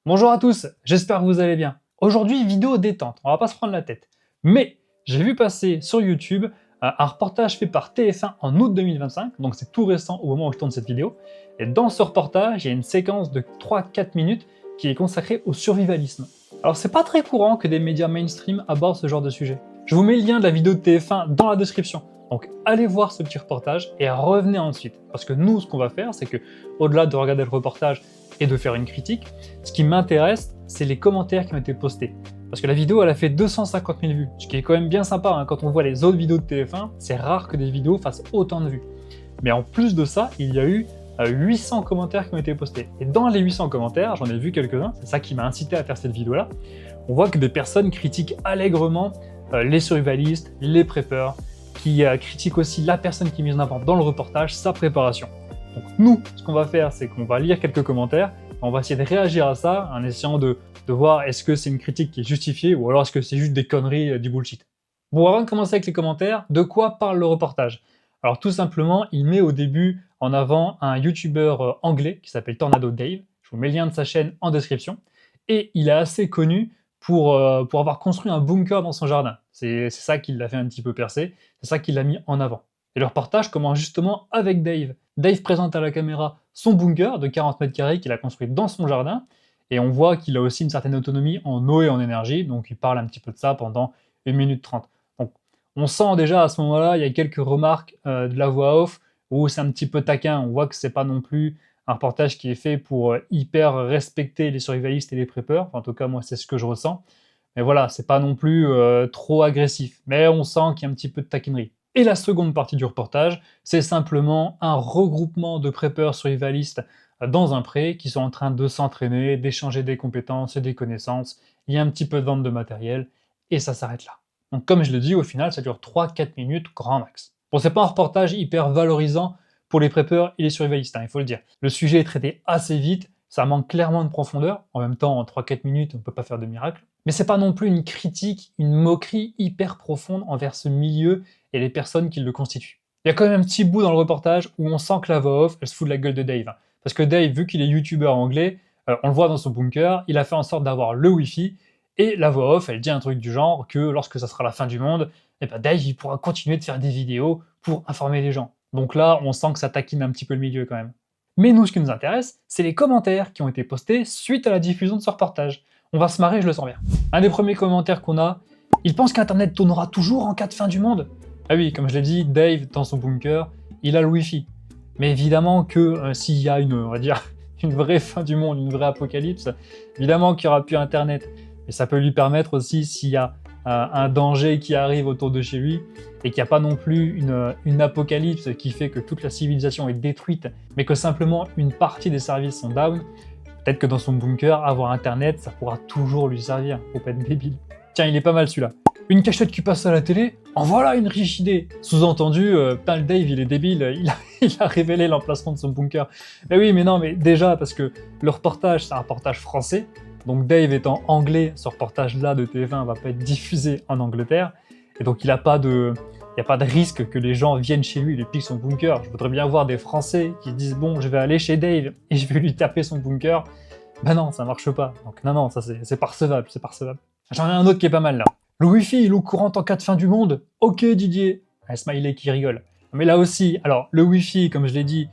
Bonjour à tous, j'espère que vous allez bien. Aujourd'hui, vidéo détente, on va pas se prendre la tête. Mais j'ai vu passer sur YouTube un reportage fait par TF1 en août 2025, donc c'est tout récent au moment où je tourne cette vidéo. Et dans ce reportage, il y a une séquence de 3-4 minutes qui est consacrée au survivalisme. Alors c'est pas très courant que des médias mainstream abordent ce genre de sujet. Je vous mets le lien de la vidéo de TF1 dans la description. Donc allez voir ce petit reportage et revenez ensuite. Parce que nous, ce qu'on va faire, c'est que au-delà de regarder le reportage et de faire une critique, ce qui m'intéresse, c'est les commentaires qui ont été postés. Parce que la vidéo, elle a fait 250 000 vues, ce qui est quand même bien sympa, hein. Quand on voit les autres vidéos de TF1, c'est rare que des vidéos fassent autant de vues. Mais en plus de ça, il y a eu 800 commentaires qui ont été postés. Et dans les 800 commentaires, j'en ai vu quelques-uns, c'est ça qui m'a incité à faire cette vidéo-là, on voit que des personnes critiquent allègrement les survivalistes, les preppers, qui critiquent aussi la personne qui est mise en avant dans le reportage, sa préparation. Donc nous, ce qu'on va faire, c'est qu'on va lire quelques commentaires, on va essayer de réagir à ça en essayant de voir est-ce que c'est une critique qui est justifiée ou alors est-ce que c'est juste des conneries, du bullshit. Bon, avant de commencer avec les commentaires, de quoi parle le reportage? Alors tout simplement, il met au début en avant un youtubeur anglais qui s'appelle Tornado Dave, je vous mets le lien de sa chaîne en description, et il est assez connu pour avoir construit un bunker dans son jardin. C'est ça qui l'a fait un petit peu percer, c'est ça qui l'a mis en avant. Et le reportage commence justement avec Dave. Dave présente à la caméra son bunker de 40 mètres carrés qu'il a construit dans son jardin, et on voit qu'il a aussi une certaine autonomie en eau et en énergie, donc il parle un petit peu de ça pendant 1 minute 30. Donc on sent déjà à ce moment-là, il y a quelques remarques de la voix off, où c'est un petit peu taquin, on voit que c'est pas non plus un reportage qui est fait pour hyper respecter les survivalistes et les preppers, enfin, en tout cas moi c'est ce que je ressens, mais voilà, c'est pas non plus trop agressif, mais on sent qu'il y a un petit peu de taquinerie. Et la seconde partie du reportage, c'est simplement un regroupement de preppers survivalistes dans un pré qui sont en train de s'entraîner, d'échanger des compétences et des connaissances, il y a un petit peu de vente de matériel, et ça s'arrête là. Donc comme je le dis, au final, ça dure 3-4 minutes, grand max. Bon, c'est pas un reportage hyper valorisant pour les preppers et les survivalistes, hein, il faut le dire. Le sujet est traité assez vite, ça manque clairement de profondeur, en même temps, en 3-4 minutes, on peut pas faire de miracle, mais c'est pas non plus une critique, une moquerie hyper profonde envers ce milieu et les personnes qui le constituent. Il y a quand même un petit bout dans le reportage où on sent que la voix off, elle se fout de la gueule de Dave. Hein. Parce que Dave, vu qu'il est youtubeur anglais, on le voit dans son bunker, il a fait en sorte d'avoir le Wi-Fi, et la voix off, elle dit un truc du genre que lorsque ça sera la fin du monde, eh ben Dave, il pourra continuer de faire des vidéos pour informer les gens. Donc là, on sent que ça taquine un petit peu le milieu quand même. Mais nous, ce qui nous intéresse, c'est les commentaires qui ont été postés suite à la diffusion de ce reportage. On va se marrer, je le sens bien. Un des premiers commentaires qu'on a, il pense qu'Internet tournera toujours en cas de fin du monde. Ah oui, comme je l'ai dit, Dave, dans son bunker, il a le Wi-Fi. Mais évidemment que s'il y a on va dire, une vraie fin du monde, une vraie apocalypse, évidemment qu'il n'y aura plus Internet. Et ça peut lui permettre aussi, s'il y a un danger qui arrive autour de chez lui, et qu'il n'y a pas non plus une apocalypse qui fait que toute la civilisation est détruite, mais que simplement une partie des services sont down, peut-être que dans son bunker, avoir Internet, ça pourra toujours lui servir. Faut pas être débile. Tiens, il est pas mal celui-là. Une cachette qui passe à la télé, en voilà une riche idée. Sous-entendu, putain le Dave il est débile, il a révélé l'emplacement de son bunker. Mais oui, mais non, mais déjà parce que le reportage c'est un reportage français, donc Dave étant anglais, ce reportage-là de TF1 va pas être diffusé en Angleterre, et donc il n'y a pas de risque que les gens viennent chez lui et lui piquent son bunker. Je voudrais bien voir des Français qui disent bon, je vais aller chez Dave et je vais lui taper son bunker. Ben non, ça marche pas. Donc non, ça c'est pas recevable, c'est pas recevable. J'en ai un autre qui est pas mal là. Le Wi-Fi, l'eau courante en cas de fin du monde. Ok Didier. Un smiley qui rigole. Mais là aussi, alors le Wi-Fi, comme je l'ai dit,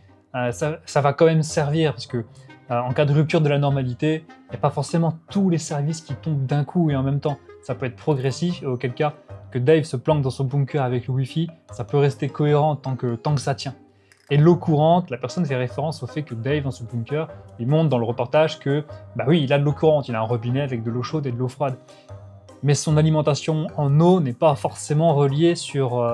ça va quand même servir parce que en cas de rupture de la normalité, il n'y a pas forcément tous les services qui tombent d'un coup et en même temps. Ça peut être progressif et auquel cas que Dave se planque dans son bunker avec le Wi-Fi, ça peut rester cohérent tant que ça tient. Et l'eau courante, la personne fait référence au fait que Dave, dans son bunker, il montre dans le reportage que, bah oui, il a de l'eau courante, il a un robinet avec de l'eau chaude et de l'eau froide. Mais son alimentation en eau n'est pas forcément reliée sur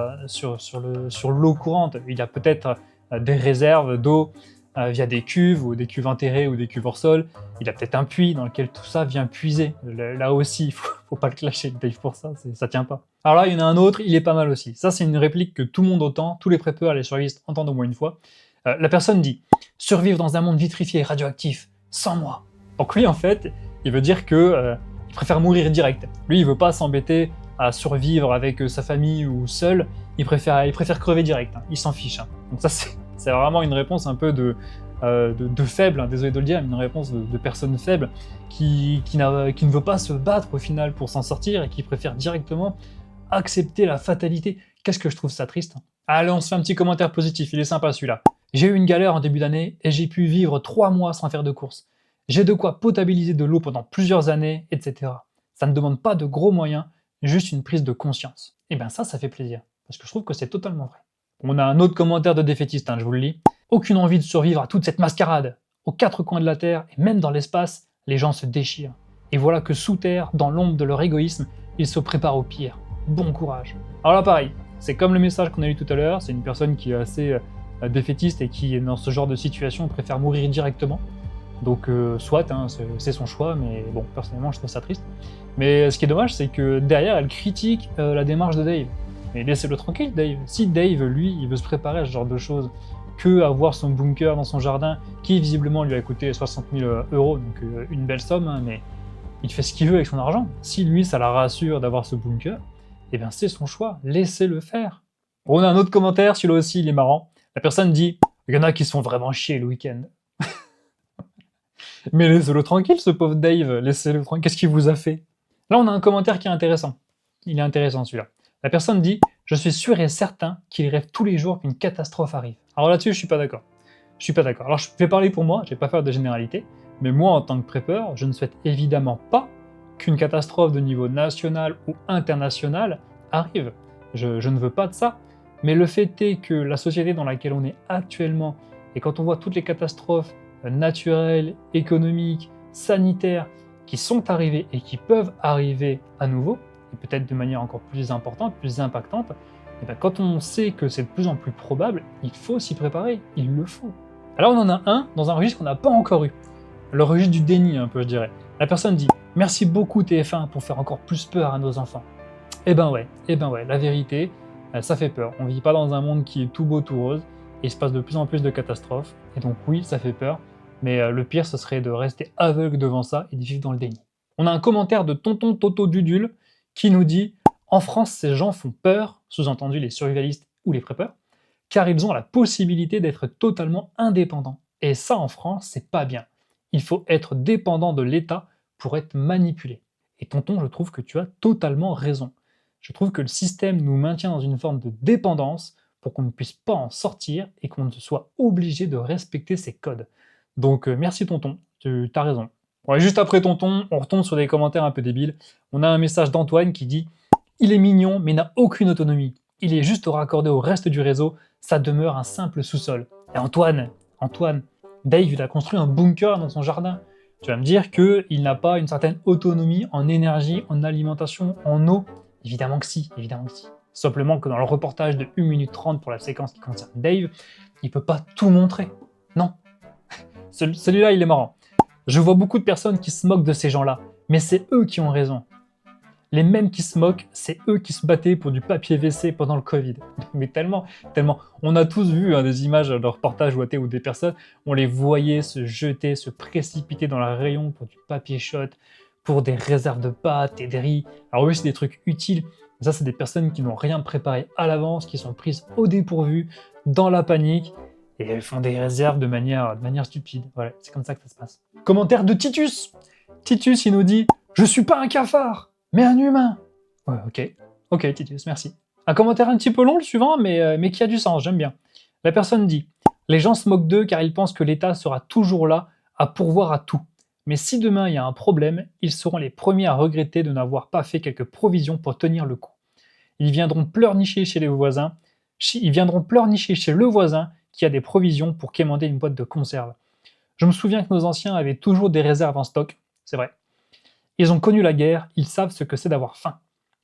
l'eau courante. Il y a peut-être des réserves d'eau via des cuves, ou des cuves enterrées, ou des cuves hors sol. Il a peut-être un puits dans lequel tout ça vient puiser. Là aussi, faut pas le clasher, Dave, pour ça, ça tient pas. Alors là, il y en a un autre, il est pas mal aussi. Ça, c'est une réplique que tout le monde entend, tous les preppers et les survivalistes entendent au moins une fois. La personne dit « Survivre dans un monde vitrifié et radioactif, sans moi ». Donc lui, en fait, il veut dire que il préfère mourir direct. Lui, il veut pas s'embêter à survivre avec sa famille ou seul, il préfère crever direct, hein. Il s'en fiche. Hein. Donc ça, c'est vraiment une réponse un peu de de faible, hein, désolé de le dire, mais une réponse de personne faible qui ne veut pas se battre au final pour s'en sortir et qui préfère directement accepter la fatalité. Qu'est-ce que je trouve ça triste. Allez, on se fait un petit commentaire positif, il est sympa celui-là. J'ai eu une galère en début d'année et j'ai pu vivre 3 mois sans faire de courses. J'ai de quoi potabiliser de l'eau pendant plusieurs années, etc. Ça ne demande pas de gros moyens, juste une prise de conscience. Et bien ça fait plaisir, parce que je trouve que c'est totalement vrai. On a un autre commentaire de défaitiste, hein, je vous le lis. Aucune envie de survivre à toute cette mascarade. Aux 4 coins de la Terre, et même dans l'espace, les gens se déchirent. Et voilà que sous terre, dans l'ombre de leur égoïsme, ils se préparent au pire. Bon courage. Alors là pareil, c'est comme le message qu'on a lu tout à l'heure, c'est une personne qui est assez défaitiste et qui, dans ce genre de situation, préfère mourir directement. Donc soit, hein, c'est son choix, mais bon, personnellement je trouve ça triste. Mais ce qui est dommage, c'est que derrière, elle critique la démarche de Dave. Mais laissez-le tranquille, Dave. Si Dave, lui, il veut se préparer à ce genre de choses, que avoir son bunker dans son jardin, qui visiblement lui a coûté 60 000 euros, donc une belle somme, hein, mais il fait ce qu'il veut avec son argent. Si lui, ça la rassure d'avoir ce bunker, eh bien c'est son choix, laissez-le faire. On a un autre commentaire, celui-là aussi, il est marrant. La personne dit « Il y en a qui se font vraiment chier le week-end. » Mais laissez-le tranquille, ce pauvre Dave, laissez-le tranquille, qu'est-ce qu'il vous a fait? Là, on a un commentaire qui est intéressant. Il est intéressant, celui-là. La personne dit « Je suis sûr et certain qu'il rêve tous les jours qu'une catastrophe arrive. » Alors là-dessus, je suis pas d'accord. Je suis pas d'accord. Alors, je vais parler pour moi, je vais pas faire de généralité, mais moi, en tant que prépeur, je ne souhaite évidemment pas qu'une catastrophe de niveau national ou international arrive. Je ne veux pas de ça. Mais le fait est que la société dans laquelle on est actuellement, et quand on voit toutes les catastrophes naturelles, économiques, sanitaires, qui sont arrivées et qui peuvent arriver à nouveau, et peut-être de manière encore plus importante, plus impactante, et bien quand on sait que c'est de plus en plus probable, il faut s'y préparer, il le faut. Alors on en a un dans un registre qu'on n'a pas encore eu, le registre du déni un peu je dirais. La personne dit « Merci beaucoup TF1 pour faire encore plus peur à nos enfants ». Eh ben ouais, la vérité, ça fait peur. On vit pas dans un monde qui est tout beau, tout rose, et il se passe de plus en plus de catastrophes, et donc oui, ça fait peur, mais le pire, ce serait de rester aveugle devant ça et de vivre dans le déni. On a un commentaire de Tonton Toto Dudule qui nous dit « En France, ces gens font peur, sous-entendu les survivalistes ou les préppeurs, car ils ont la possibilité d'être totalement indépendants. Et ça, en France, c'est pas bien. Il faut être dépendant de l'État pour être manipulé. » Et Tonton, je trouve que tu as totalement raison. Je trouve que le système nous maintient dans une forme de dépendance pour qu'on ne puisse pas en sortir et qu'on ne soit obligé de respecter ces codes. Donc merci Tonton, tu as raison. Ouais, juste après Tonton, on retombe sur des commentaires un peu débiles. On a un message d'Antoine qui dit « Il est mignon mais n'a aucune autonomie. Il est juste raccordé au reste du réseau, ça demeure un simple sous-sol. » Et Antoine, Dave il a construit un bunker dans son jardin. Tu vas me dire qu'il n'a pas une certaine autonomie en énergie, en alimentation, en eau. Évidemment que si, évidemment que si. Simplement que dans le reportage de 1 minute 30 pour la séquence qui concerne Dave, il peut pas tout montrer. Non. Celui-là, il est marrant. Je vois beaucoup de personnes qui se moquent de ces gens-là, mais c'est eux qui ont raison. Les mêmes qui se moquent, c'est eux qui se battaient pour du papier WC pendant le Covid. Mais tellement. On a tous vu des images de reportages où des personnes, on les voyait se jeter, se précipiter dans le rayon pour du papier shot, pour des réserves de pâtes et de riz. Alors oui, c'est des trucs utiles, mais ça, c'est des personnes qui n'ont rien préparé à l'avance, qui sont prises au dépourvu, dans la panique, et elles font des réserves de manière stupide. Voilà, c'est comme ça que ça se passe. Commentaire de Titus. Titus, il nous dit « Je suis pas un cafard, mais un humain !» Ouais, ok Titus, merci. Un commentaire un petit peu long, le suivant, mais qui a du sens, j'aime bien. La personne dit « Les gens se moquent d'eux car ils pensent que l'État sera toujours là à pourvoir à tout. Mais si demain il y a un problème, ils seront les premiers à regretter de n'avoir pas fait quelques provisions pour tenir le coup. Ils viendront pleurnicher chez les voisins, chez le voisin qui a des provisions pour quémander une boîte de conserve. Je me souviens que nos anciens avaient toujours des réserves en stock, c'est vrai. Ils ont connu la guerre, ils savent ce que c'est d'avoir faim.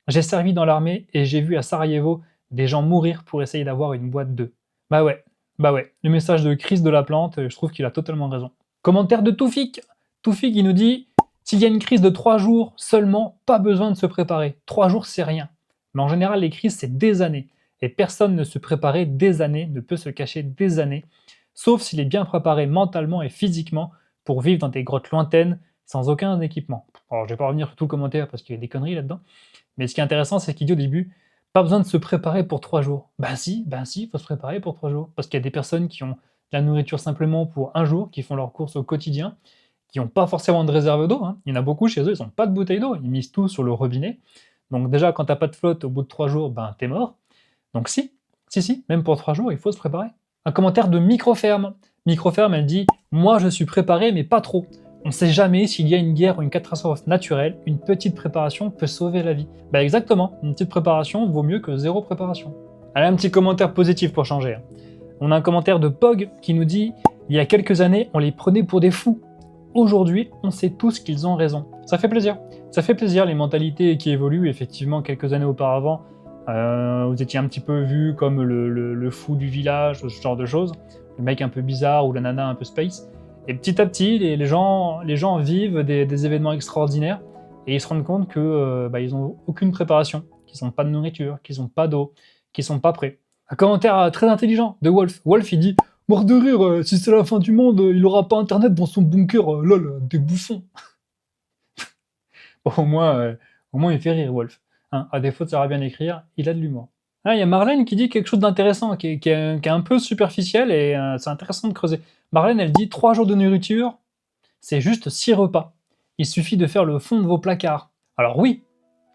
J'ai servi dans l'armée et j'ai vu à Sarajevo des gens mourir pour essayer d'avoir une boîte d'œufs. Bah ouais, le message de Chris de la Plante, je trouve qu'il a totalement raison. Commentaire de Toufik. Toufik, il nous dit « S'il y a une crise de 3 jours seulement, pas besoin de se préparer. 3 jours, c'est rien. Mais en général, les crises, c'est des années. Et personne ne se préparait des années, ne peut se cacher des années, sauf s'il est bien préparé mentalement et physiquement pour vivre dans des grottes lointaines, sans aucun équipement. » Alors, je vais pas revenir sur tout le commentaire parce qu'il y a des conneries là-dedans, mais ce qui est intéressant, c'est qu'il dit au début « Pas besoin de se préparer pour 3 jours. » Ben si, il faut se préparer pour 3 jours, parce qu'il y a des personnes qui ont la nourriture simplement pour un jour, qui font leurs courses au quotidien, qui n'ont pas forcément de réserve d'eau, hein. Il y en a beaucoup chez eux, ils n'ont pas de bouteille d'eau, ils misent tout sur le robinet. Donc déjà, quand t'as pas de flotte, au bout de 3 jours, ben t'es mort. Donc si, même pour 3 jours, il faut se préparer. Un commentaire de Microferme. Microferme, elle dit « Moi, je suis préparé, mais pas trop. On ne sait jamais s'il y a une guerre ou une catastrophe naturelle, une petite préparation peut sauver la vie. » Bah exactement, une petite préparation vaut mieux que zéro préparation. Allez, un petit commentaire positif pour changer. On a un commentaire de Pog qui nous dit « Il y a quelques années, on les prenait pour des fous. Aujourd'hui, on sait tous qu'ils ont raison. » Ça fait plaisir. Ça fait plaisir, les mentalités qui évoluent. Effectivement, quelques années auparavant, vous étiez un petit peu vu comme le fou du village, ce genre de choses. Le mec un peu bizarre ou la nana un peu space. Et petit à petit, les gens vivent des événements extraordinaires et ils se rendent compte que ils n'ont aucune préparation, qu'ils n'ont pas de nourriture, qu'ils n'ont pas d'eau, qu'ils sont pas prêts. Un commentaire très intelligent de Wolf. Wolf, il dit « Mort de rire, si c'est la fin du monde, il aura pas internet dans son bunker, lol, des bouffons. » Au moins, il fait rire, Wolf. Hein, à défaut de savoir bien écrire, il a de l'humour. Ah, il y a Marlène qui dit quelque chose d'intéressant, qui est un peu superficiel, et c'est intéressant de creuser. Marlène, elle dit « 3 jours de nourriture, c'est juste 6 repas. Il suffit de faire le fond de vos placards. » Alors oui,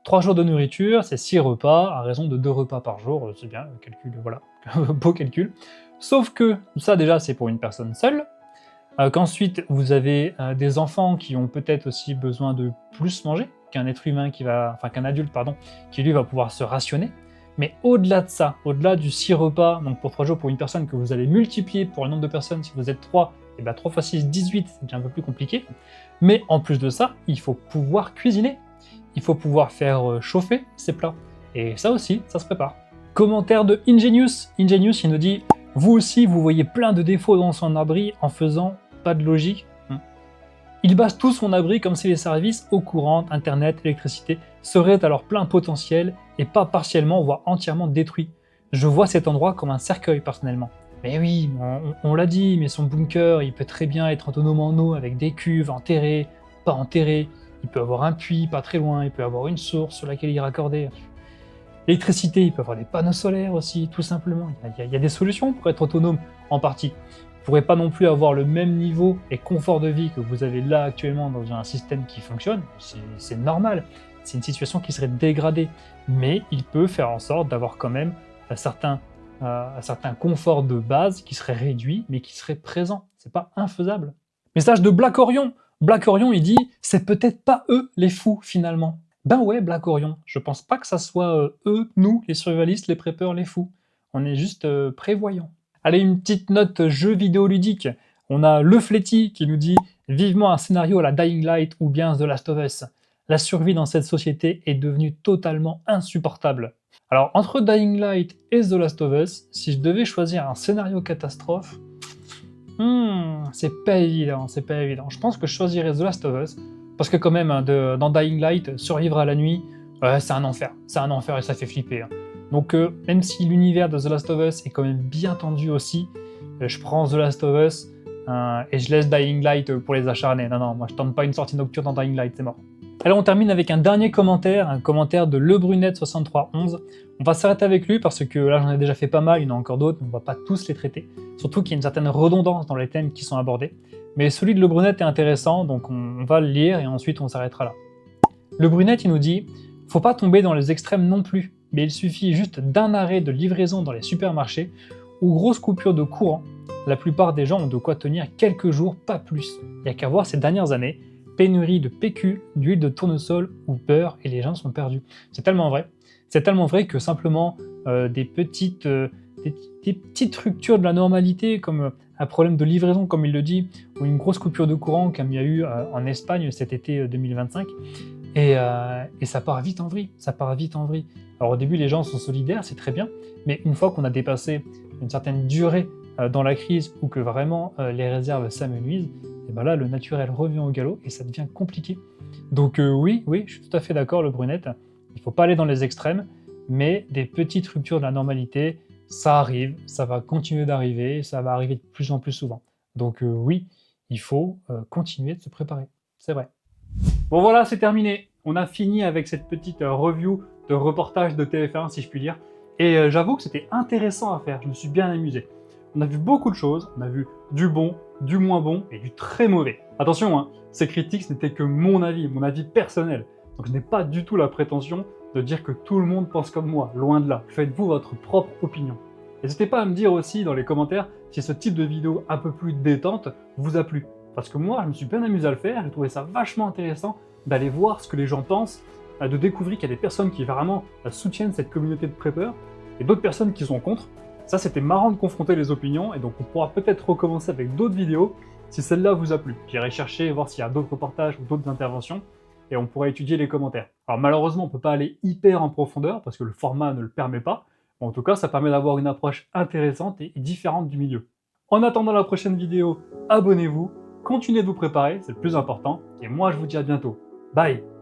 3 jours de nourriture, c'est 6 repas, à raison de 2 repas par jour, c'est bien, le calcul, voilà, beau calcul. Sauf que, ça déjà, c'est pour une personne seule, qu'ensuite, vous avez des enfants qui ont peut-être aussi besoin de plus manger qu'un être humain qu'un adulte, pardon, qui lui va pouvoir se rationner. Mais au-delà de ça, au-delà du 6 repas, donc pour 3 jours pour une personne que vous allez multiplier pour le nombre de personnes, si vous êtes 3, et bien 3 x 6, 18, c'est déjà un peu plus compliqué. Mais en plus de ça, il faut pouvoir cuisiner. Il faut pouvoir faire chauffer ces plats. Et ça aussi, ça se prépare. Commentaire de Ingenious. Ingenious, il nous dit « Vous aussi, vous voyez plein de défauts dans son abri en faisant pas de logique. » Il base tout son abri comme si les services eau courante, internet, électricité seraient à leur plein potentiel et pas partiellement voire entièrement détruits. Je vois cet endroit comme un cercueil personnellement. Mais oui, on l'a dit, mais son bunker, il peut très bien être autonome en eau avec des cuves enterrées, pas enterrées. Il peut avoir un puits pas très loin, il peut avoir une source sur laquelle il est raccordé. L'électricité, il peut avoir des panneaux solaires aussi, tout simplement. Il y a des solutions pour être autonome en partie. Vous ne pourrez pas non plus avoir le même niveau et confort de vie que vous avez là actuellement dans un système qui fonctionne, c'est normal, c'est une situation qui serait dégradée, mais il peut faire en sorte d'avoir quand même un certain confort de base qui serait réduit, mais qui serait présent, c'est pas infaisable. Message de Black Orion. Black Orion, il dit « C'est peut-être pas eux les fous, finalement. » Ben ouais, Black Orion, je pense pas que ça soit eux, nous, les survivalistes, les preppers, les fous. On est juste prévoyants. Allez, une petite note jeu vidéo ludique. On a Le Fletty qui nous dit « Vivement un scénario à la Dying Light ou bien The Last of Us. La survie dans cette société est devenue totalement insupportable. » Alors, entre Dying Light et The Last of Us, si je devais choisir un scénario catastrophe, c'est pas évident, c'est pas évident. Je pense que je choisirais The Last of Us, parce que quand même, dans Dying Light, survivre à la nuit, c'est un enfer et ça fait flipper. Hein. Donc même si l'univers de The Last of Us est quand même bien tendu aussi, je prends The Last of Us et je laisse Dying Light pour les acharnés. Non, moi je tente pas une sortie nocturne dans Dying Light, c'est mort. Alors on termine avec un dernier commentaire, un commentaire de LeBrunette6311. On va s'arrêter avec lui parce que là j'en ai déjà fait pas mal, il y en a encore d'autres, mais on va pas tous les traiter. Surtout qu'il y a une certaine redondance dans les thèmes qui sont abordés. Mais celui de LeBrunette est intéressant, donc on va le lire et ensuite on s'arrêtera là. LeBrunette, il nous dit « Faut pas tomber dans les extrêmes non plus, mais il suffit juste d'un arrêt de livraison dans les supermarchés ou grosse coupure de courant. La plupart des gens ont de quoi tenir quelques jours, pas plus. Il n'y a qu'à voir ces dernières années, pénurie de PQ, d'huile de tournesol ou beurre et les gens sont perdus. » C'est tellement vrai. C'est tellement vrai que simplement des petites ruptures de la normalité, comme un problème de livraison, comme il le dit, ou une grosse coupure de courant, comme il y a eu en Espagne cet été 2025, et ça part vite en vrille, Alors au début, les gens sont solidaires, c'est très bien, mais une fois qu'on a dépassé une certaine durée dans la crise, ou que vraiment les réserves s'amenuisent, et ben là, le naturel revient au galop, et ça devient compliqué. Donc oui, je suis tout à fait d'accord, le Brunette, il ne faut pas aller dans les extrêmes, mais des petites ruptures de la normalité, ça arrive, ça va continuer d'arriver, ça va arriver de plus en plus souvent. Donc oui, il faut continuer de se préparer, c'est vrai. Bon voilà, c'est terminé. On a fini avec cette petite review de reportage de TF1, si je puis dire. Et j'avoue que c'était intéressant à faire, je me suis bien amusé. on a vu beaucoup de choses, on a vu du bon, du moins bon et du très mauvais. Attention, hein, ces critiques, ce n'était que mon avis personnel. Donc je n'ai pas du tout la prétention de dire que tout le monde pense comme moi, loin de là. Faites-vous votre propre opinion. N'hésitez pas à me dire aussi dans les commentaires si ce type de vidéo un peu plus détente vous a plu. Parce que moi, je me suis bien amusé à le faire, j'ai trouvé ça vachement intéressant d'aller voir ce que les gens pensent, de découvrir qu'il y a des personnes qui vraiment soutiennent cette communauté de preppers, et d'autres personnes qui sont contre. Ça, c'était marrant de confronter les opinions, et donc on pourra peut-être recommencer avec d'autres vidéos si celle-là vous a plu. J'irai chercher, voir s'il y a d'autres reportages ou d'autres interventions, et on pourra étudier les commentaires. Alors malheureusement, on ne peut pas aller hyper en profondeur, parce que le format ne le permet pas. En tout cas, ça permet d'avoir une approche intéressante et différente du milieu. En attendant la prochaine vidéo, abonnez-vous, continuez de vous préparer, c'est le plus important, et moi je vous dis à bientôt. Bye!